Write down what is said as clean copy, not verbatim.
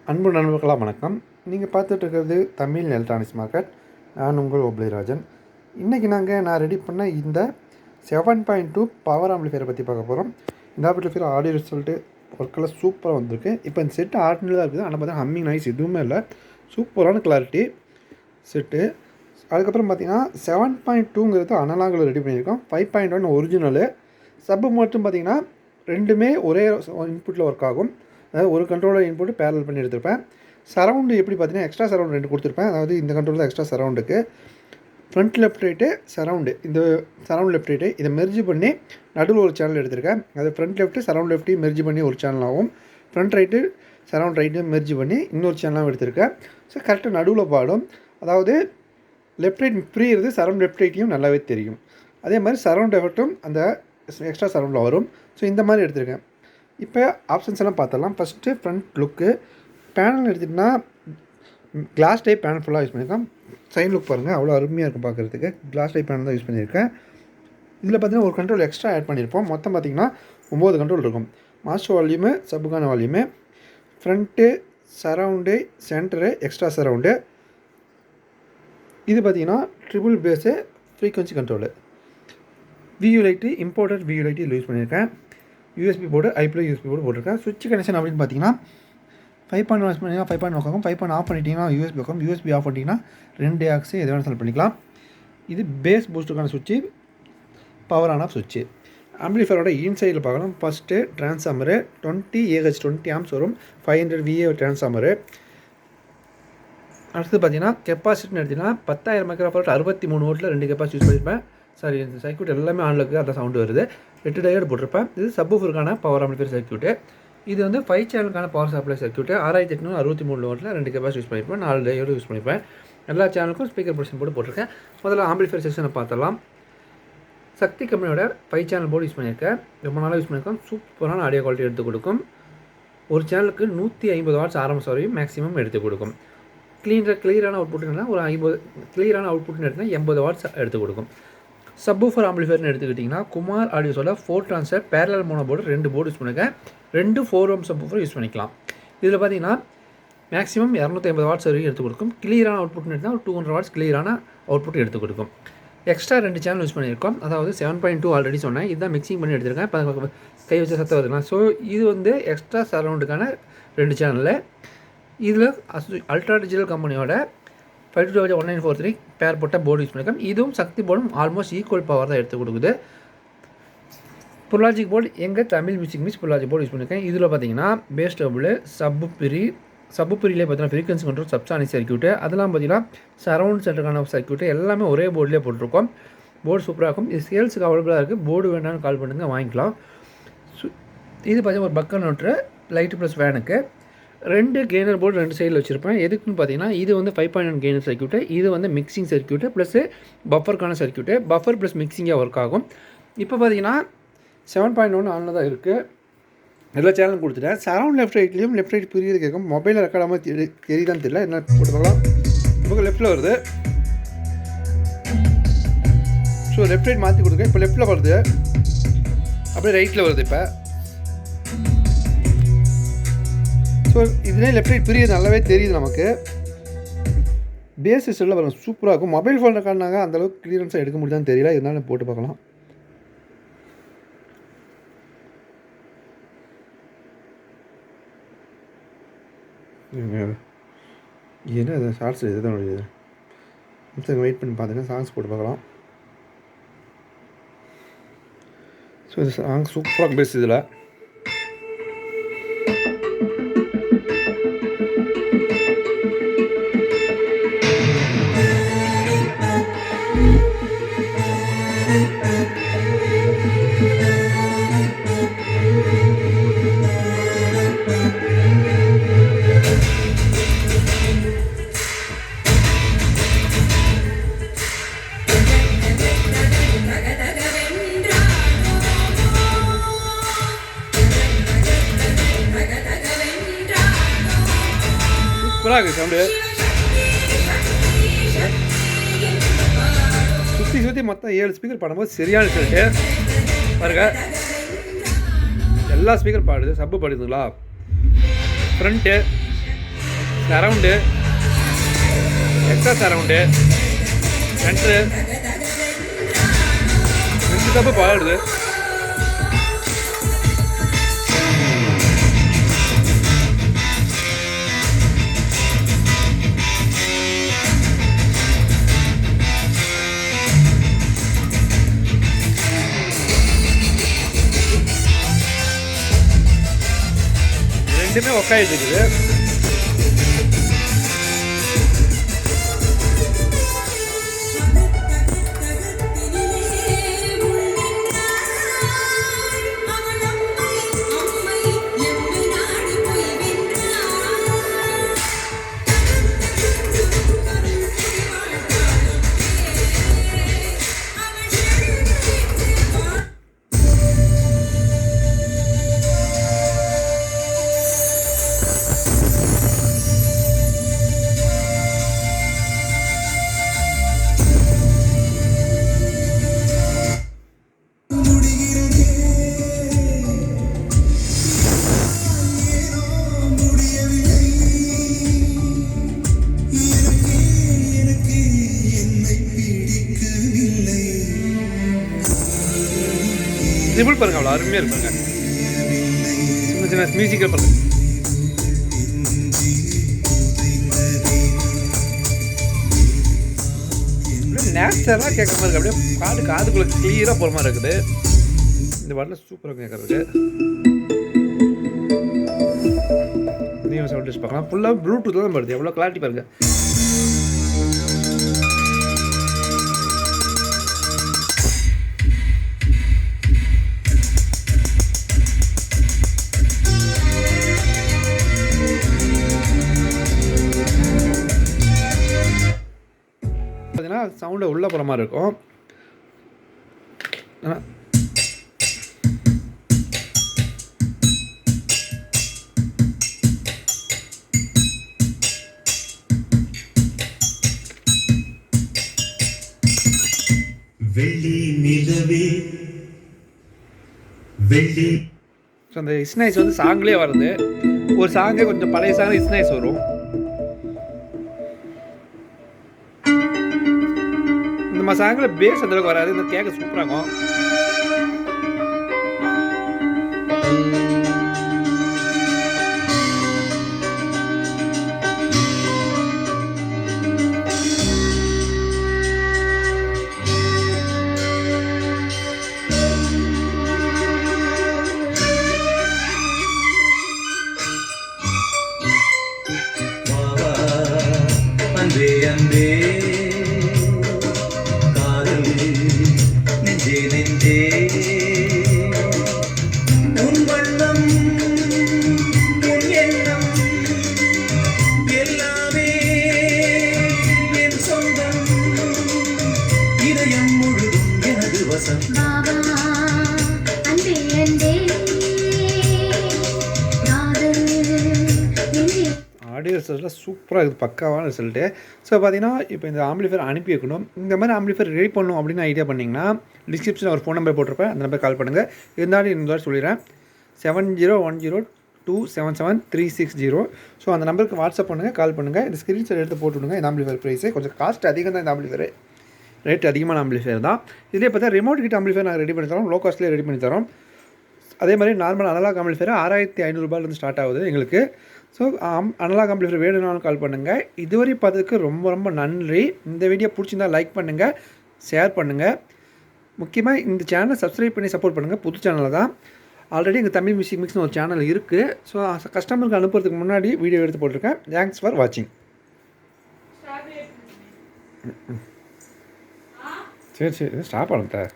அன்பு நண்பர்களாக வணக்கம். நீங்கள் பார்த்துட்டு இருக்கிறது தமிழ் எலக்ட்ரானிக்ஸ் மார்க்கெட். நான் உங்கள் ஓப்ளிராஜன். இன்றைக்கி நான் ரெடி பண்ண இந்த 7.2 பவர் ஆம்பிளிஃபையரை பற்றி பார்க்க போகிறோம். இந்த ஆம்பிளிஃபையர் ஆடியோ ரிசல்ட்டு ஒர்க்கெல்லாம் சூப்பராக வந்திருக்கு. இப்போ இந்த செட்டு ஆர்டினரி தான் இருக்குது, ஆனால் பார்த்தீங்கன்னா ஹம்மிங் நாய்ஸ் எதுவுமே இல்லை. சூப்பரான கிளாரிட்டி செட்டு. அதுக்கப்புறம் பார்த்தீங்கன்னா 7.2ங்கிறது அனலாகில் ரெடி பண்ணியிருக்கோம். 5.1 ஒரிஜினலு. சப்பு மட்டும் பார்த்தீங்கன்னா ரெண்டுமே ஒரே இன்புட்டில் ஒர்க் ஆகும். அதாவது ஒரு கண்ட்ரோலர் இன்புட்டு பேரல் பண்ணி எடுத்திருப்பேன். சரவுண்டு எப்படி பார்த்தீங்கன்னா எக்ஸ்ட்ரா சரவுண்டு 2 கொடுத்துருப்பேன். அதாவது இந்த கண்ட்ரோல் தான் எக்ஸ்ட்ரா சரவுண்டுக்கு. ஃப்ரண்ட் லெஃப்ட் ரைட்டு சரவுண்டு, இந்த சரவுண்ட் லெஃப்ட் ரைட்டு இதை மெர்ஜி பண்ணி நடுவில் ஒரு சேனல் எடுத்திருக்கேன். அது ஃப்ரண்ட் லெஃப்ட்டு சரவுண்ட் லெஃப்ட்டையும் மெர்ஜி பண்ணி ஒரு சேனல் ஆகும். ஃப்ரண்ட் ரைட்டு சரவுண்ட் ரைட்டையும் மெர்ஜி பண்ணி இன்னொரு சேனலாகவும் எடுத்திருக்கேன். ஸோ கரெக்டாக நடுவில் பாடும். அதாவது லெஃப்ட் ரைட் பிரியிறது சரவுண்ட் லெஃப்ட் ரைட்டையும் நல்லாவே தெரியும். அதே மாதிரி சரவுண்ட் எஃபெக்ட்டும் அந்த எக்ஸ்ட்ரா சரவுண்டில் வரும். ஸோ இந்த மாதிரி எடுத்திருக்கேன். இப்போ ஆப்ஷன்ஸ் எல்லாம் பார்த்துடலாம். ஃபஸ்ட்டு ஃப்ரண்ட் லுக்கு பேனல் எடுத்துகிட்டிங்கன்னா கிளாஸ் டைப் பேனல் ஃபுல்லாக யூஸ் பண்ணியிருக்கேன். சைட் லுக் பாருங்கள், அவ்வளோ அருமையாக இருக்கும் பார்க்குறதுக்கு. கிளாஸ் டைப் பேனல் தான் யூஸ் பண்ணியிருக்கேன். இதில் பார்த்தீங்கன்னா ஒரு கண்ட்ரோல் எக்ஸ்ட்ரா ஆட் பண்ணியிருப்போம். மொத்தம் பார்த்திங்கன்னா 9 கண்ட்ரோல் இருக்கும். மாஸ்டர் வால்யூமு, சப்புக்கான volume, front, surround, centre, extra surround. இது பார்த்திங்கன்னா treble bass frequency control. VU light, imported VU light இதில் யூஸ் பண்ணியிருக்கேன். யூஎஸ்பி போர்டு, ஐப்ளோ யூஎஸ்பி போர்டு போட்டிருக்கேன். சுவிட்ச் கனெக்ஷன் அப்படின்னு பார்த்தீங்கன்னா 5.1 யூஸ் பண்ணிங்கன்னா 5.1 உட்காகும். 5.1 ஆஃப் பண்ணிட்டீங்கன்னா யூஎஸ்பி உட்காகும். யூஎஸ்பி ஆஃப் பண்ணிட்டீங்கன்னா 2 ஆக்ஸ் எது வேணும் செலக்ட் பண்ணிக்கலாம். இது பேஸ் பூஸ்ட்டுக்கான சுவிட்சு, பவர் ஆன் ஆஃப் சுவிட்சு. ஆம்பிளிஃபையரோட இன்சைடில் பார்க்கலாம். ஃபஸ்ட்டு ட்ரான்ஸ்ஃபார்மரு 20 AH 20 ஆம்ஸ் வரும். 500 VA ட்ரான்ஸ்ஃபார்மரு. அடுத்து பார்த்தீங்கன்னா கெப்பாசிட்டின்னு எடுத்திங்கன்னா 10,000 மைக்ரோஃபாரட் 63 வோல்ட்டில் 2 கெப்பாசிட்டி யூஸ் பண்ணியிருப்பேன். சாரி, இந்த சர்க்யூட் எல்லாமே ஆனில் இருக்குது, அதான் சவுண்டு வருது. 8 டயோடு போட்டிருப்பேன். இது சப்வூஃபருக்கான பவர் ஆம்பிளிஃபையர் சர்க்யூட்டு. இது வந்து 5 சேனலுக்கான பவர் சப்ளை சர்க்யூட்டு. 6863 வோல்ட்டில் 2 கெப்பாசிட்டி யூஸ் பண்ணியிருப்பேன். 4 டயோடு யூஸ் பண்ணியிருப்பேன். எல்லா சேனலுக்கும் ஸ்பீக்கர் பொசிஷன் போட்டு போட்டிருக்கேன். முதல்ல ஆம்பிளிஃபையர் செக்ஷனை பார்த்தலாம். சக்தி கம்பெனியோட 5 சேனல் போர்டு யூஸ் பண்ணியிருக்கேன். ரொம்ப நாளாக யூஸ் பண்ணியிருக்கேன். சூப்பரான ஆடியோ குவாலிட்டி எடுத்து கொடுக்கும். ஒரு சேனலுக்கு 150 வாட்ஸ் ஆர்எம்எஸ் வரையும் மேக்ஸிமம் எடுத்து கொடுக்கும். கிளியரான அவுட்புட்னா ஒரு 50 கிளியரான அவுட்புட்னு எடுத்தால் 80 வாட்ஸ் எடுத்து கொடுக்கும். சப்வூஃபர் ஆம்பிளிஃபையர்னு எடுத்துக்கிட்டிங்கன்னா குமார் ஆடியோஸோட 4 transfer parallel mono board 2 board use பண்ணியிருக்கேன். 2 4 ஓம் சப்வூஃபர் யூஸ் பண்ணிக்கலாம். இதில் பார்த்தீங்கன்னா மேக்ஸிமம் 250 வாட்ஸ் வரைக்கும் எடுத்து கொடுக்கும். கிளியரான அவுட்புட்னு எடுத்தால் ஒரு 200 வாட்ஸ் கிளியரான அவுட்புட் எடுத்து கொடுக்கும். எக்ஸ்ட்ரா 2 சேனல் யூஸ் பண்ணியிருக்கோம். அதாவது 7.2 ஆல்ரெடி சொன்னேன். இதுதான் மிக்சிங் பண்ணி எடுத்திருக்கேன். இப்போ கை வச்ச சத்தம் வருதுங்களா. ஸோ இது வந்து எக்ஸ்ட்ரா சரவுண்டுக்கான 2 சேனலு. இதில் அல்ட்ரா டிஜிட்டல் கம்பெனியோட 521943 பேர் போட்ட போர்டு யூஸ் பண்ணியிருக்கேன். இதுவும் சக்தி போர்டும் ஆல்மோஸ்ட் ஈக்குவல் பவர் தான் எடுத்து கொடுக்குது. புல்லாஜிக் போர்டு எங்கள் Tamil music miss புல்லாஜிக் board use பண்ணியிருக்கேன். இதில் பார்த்தீங்கன்னா பேஸ் டபுள், சப்புப்பிரியிலே பார்த்தீங்கன்னா ஃப்ரீக்வன்சி கண்ட்ரோல், சப்சானிக் சர்க்யூட்டு, அதெல்லாம் பார்த்தீங்கன்னா சரவுண்ட் சென்டருக்கான சர்க்யூட்டு எல்லாமே ஒரே போர்டிலே போட்டிருக்கோம். போர்டு சூப்பராக இருக்கும். இது சேல்ஸுக்கு அவைலபிளாக இருக்குது. போர்டு வேண்டாம்னு கால் பண்ணுங்கள், வாங்கிக்கலாம். இது பார்த்தீங்கன்னா ஒரு பக்கர் நோட்ரு, லைட்டு ப்ளஸ் ஃபேனுக்கு. 2 கெய்னர் போர்டு 2 சைடில் வச்சுருப்பேன். எதுக்குன்னு பார்த்தீங்கன்னா இது வந்து 5.1 கெய்னர் சர்க்யூட்டு, இது வந்து மிக்சிங் சர்க்யூட்டு ப்ளஸ்ஸு பஃபருக்கான சர்க்யூட்டு. பஃபர் ப்ளஸ் மிக்சிங்காக ஒர்க் ஆகும். இப்போ பார்த்தீங்கன்னா 7.1 ஆனில் தான் இருக்குது. எல்லா சேனலும் கொடுத்துட்டேன். சரவுண்ட் லெஃப்ட் ரைட்லேயும் லெஃப்ட் ரைட் புரியுது கேட்கும். மொபைலில் ரெக்கார்டாமல் தெரியுதான்னு தெரியல. என்ன போட்டு பார்க்கலாம். இப்போ லெஃப்ட்டில் வருது. ஸோ லெஃப்ட் ரைட் மாற்றி கொடுத்துருக்கேன். இப்போ லெஃப்ட்டில் வருது, அப்படியே ரைட்டில் வருது. இப்போ ஸோ இதுலேயே லெஃப்ட் ரைட் பிரியுது நல்லாவே தெரியுது நமக்கு. பேஸ் செல்லில் வரும், சூப்பராக இருக்கும். மொபைல் ஃபோன் ரெக்கார்ட்னாங்க அந்தளவுக்கு கிளியரன்ஸாக எடுக்க முடியுதான்னு தெரியல. இருந்தாலும் போட்டு பார்க்கலாம். என்ன அது ஷார்ட்ஸ் இதுதான் முடியுது. வெயிட் பண்ணி பார்த்துங்க. சாங்ஸ் போட்டு பார்க்கலாம். ஸோ இது சாங்ஸ் சூப்பராக பேஸ் இதில். சூப்பராக இருக்குது சவுண்டு. சுற்றி மொத்தம் 7 ஸ்பீக்கர் பாடும்போது சரியான ரிசல்ட்டு பாருங்க. எல்லா ஸ்பீக்கர் பாடுது, சப்பு பாடுதுங்களா. Front surround, extra surround, centre 2 தப்பு பாடுது. ரெண்டுமே ஒக்காயிட்டு இருக்குது. சிம்பிள் பாருங்க, அவ்வளோ அருமையாக இருப்பாங்க. சின்ன சின்ன மியூசிக்கல் பாருங்க. நேச்சுரலாக கேட்குற மாதிரி இருக்குது. அப்படியே காதுக்குள்ளே கிளியராக போகிற மாதிரி இருக்குது. இந்த பாட்டில் சூப்பராக கேட்குறதுக்கு. நீங்கள் சவுண்ட் டெஸ்ட் பார்க்கலாம். ஃபுல்லாக ப்ளூடூத்தில் தான் வருது. எவ்வளோ கிளாரிட்டி பாருங்கள். பார்த்தீங்கன்னா சவுண்டை உள்ளே போகிற மாதிரி இருக்கும். அந்த இஸ்னைஸ் வந்து சாங்லேயே வருது. ஒரு சாங்கே கொஞ்சம் பழைய சாங் இஸ்னைஸ் வரும். இந்த சாங்கில் பேஸ் அந்தளவுக்கு வராது. இந்த கேட்க சூப்பராக இருக்கும். ஆடியோ ரிசல்ட்டில் சூப்பராக இருக்குது. பக்காவான ரிசல்ட்டு. ஸோ பார்த்தீங்கன்னா இப்போ இந்த ஆம்பிளிஃபையர் அனுப்பி வைக்கணும். இந்த மாதிரி ஆம்பிளிஃபையர் ரெடி பண்ணணும் அப்படின்னு ஐடியா பண்ணிங்கன்னா டிஸ்கிரிப்ஷனில் ஒரு ஃபோன் நம்பர் போட்டிருப்பேன். அந்த நம்பர் கால் பண்ணுங்கள். இருந்தாலும் இந்த மாதிரி சொல்லிடுறேன். 7010277360. ஸோ அந்த நம்பருக்கு வாட்ஸ்அப் பண்ணுங்கள், கால் பண்ணுங்கள். இந்த ஸ்க்ரீன்ஷாட் எடுத்து போட்டுவிடுங்க. இந்த ஆம்பிளிஃபையர் ப்ரைஸு கொஞ்சம் காஸ்ட் அதிகம் தான். இந்த ஆம்பிளிஃபையர் ரேட் அதிகமான ஆம்பிளிஃபையர் தான். இதிலே பார்த்தா ரிமோட் கிட்ட ஆம்பிளிஃபையர் நாங்கள் ரெடி பண்ணி தரோம். லோ காஸ்ட்லேயே ரெடி பண்ணி தரோம். அதே மாதிரி நார்மல் அனலாக் ஆம்பிளிஃபையர் 6500 ஸ்டார்ட் ஆகுது எங்களுக்கு. ஸோ அனலாக் ஆம்பிளிஃபையர் வேணும்னாலும் கால் பண்ணுங்கள். இதுவரை பார்த்ததுக்கு ரொம்ப ரொம்ப நன்றி. இந்த வீடியோ பிடிச்சிருந்தா லைக் பண்ணுங்கள், ஷேர் பண்ணுங்கள். முக்கியமாக இந்த சேனலை சப்ஸ்கிரைப் பண்ணி சப்போர்ட் பண்ணுங்கள். புது சேனலில் தான். ஆல்ரெடி எங்கள் தமிழ் மியூசிக் மிக்ஸ்னு ஒரு சேனல் இருக்குது. ஸோ கஸ்டமருக்கு அனுப்புறதுக்கு முன்னாடி வீடியோ எடுத்து போட்டிருக்கேன். தேங்க்ஸ் ஃபார் வாட்சிங். சரி ஸ்டாப் ஆகிட்டேன்.